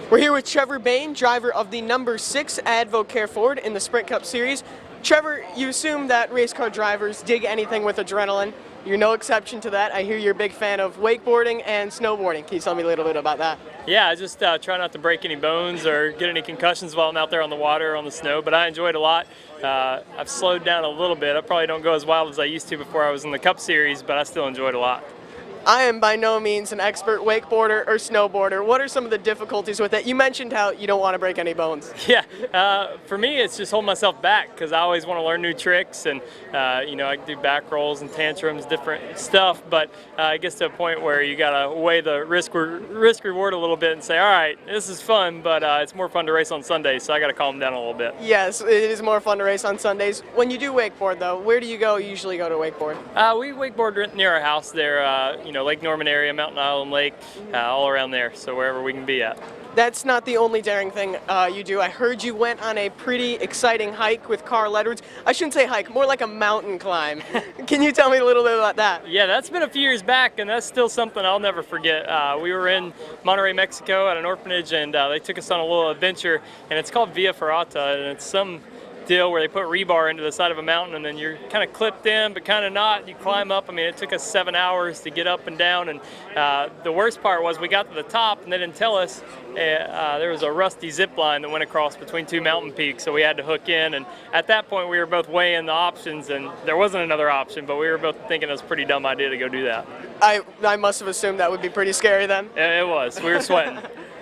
We're here with Trevor Bayne, driver of the number 6 Advocare Ford in the Sprint Cup Series. Trevor, you assume that race car drivers dig anything with adrenaline. You're no exception to that. I hear you're a big fan of wakeboarding and snowboarding. Can you tell me a little bit about that? Yeah, I just try not to break any bones or get any concussions while I'm out there on the water or on the snow, but I enjoy it a lot. I've slowed down a little bit. I probably don't go as wild as I used to before I was in the Cup Series, but I still enjoy it a lot. I am by no means an expert wakeboarder or snowboarder. What are some of the difficulties with it? You mentioned how you don't want to break any bones. Yeah, for me it's just holding myself back because I always want to learn new tricks and you know, I can do back rolls and tantrums, different stuff, but it gets to a point where you gotta weigh the risk reward a little bit and say, all right, this is fun, but it's more fun to race on Sundays, so I gotta calm down a little bit. Yes, it is more fun to race on Sundays. When you do wakeboard though, where do you usually go to wakeboard? We wakeboard near our house there, you know, Lake Norman area, Mountain Island Lake, all around there, so wherever we can be at. That's not the only daring thing you do. I heard you went on a pretty exciting hike with Carl Edwards. I shouldn't say hike, more like a mountain climb. Can you tell me a little bit about that? Yeah, that's been a few years back, and that's still something I'll never forget. We were in Monterey, Mexico at an orphanage, and they took us on a little adventure, and it's called Via Ferrata, and it's some deal where they put rebar into the side of a mountain and then you're kind of clipped in but kind of not. You climb up. I mean, it took us 7 hours to get up and down, and the worst part was we got to the top and they didn't tell us there was a rusty zip line that went across between two mountain peaks, so we had to hook in, and at that point we were both weighing the options and there wasn't another option, but we were both thinking it was a pretty dumb idea to go do that. I must have assumed that would be pretty scary then. It was. We were sweating.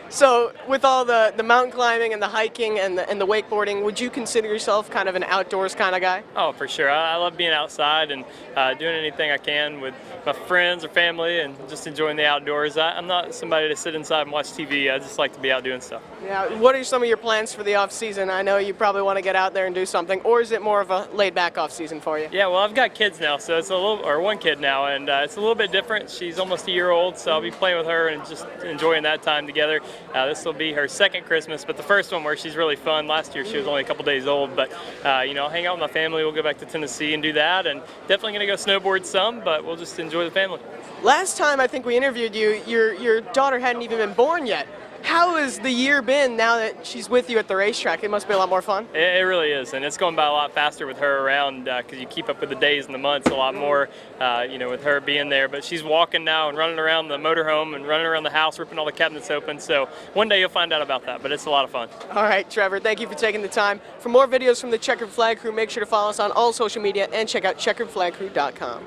So with all the mountain climbing and the hiking and the wakeboarding, would you consider yourself kind of an outdoors kind of guy? Oh, for sure. I love being outside and doing anything I can with my friends or family and just enjoying the outdoors. I'm not somebody to sit inside and watch TV. I just like to be out doing stuff. Yeah. What are some of your plans for the off season? I know you probably want to get out there and do something, or is it more of a laid back off season for you? Yeah, well, I've got kids now, so it's a little, or one kid now, and it's a little bit different. She's almost a year old, so I'll be playing with her and just enjoying that time together. This will be her second Christmas, but the first one where she's really fun. Last year she was only a couple days old, but you know, I'll hang out with my family. We'll go back to Tennessee and do that, and definitely going to go snowboard some, but we'll just enjoy the family. Last time I think we interviewed you, your daughter hadn't even been born yet. How has the year been now that she's with you at the racetrack? It must be a lot more fun. It really is, and it's going by a lot faster with her around because you keep up with the days and the months a lot more, you know, with her being there. But she's walking now and running around the motorhome and running around the house, ripping all the cabinets open. So one day you'll find out about that, but it's a lot of fun. All right, Trevor, thank you for taking the time. For more videos from the Checkered Flag Crew, make sure to follow us on all social media and check out checkeredflagcrew.com.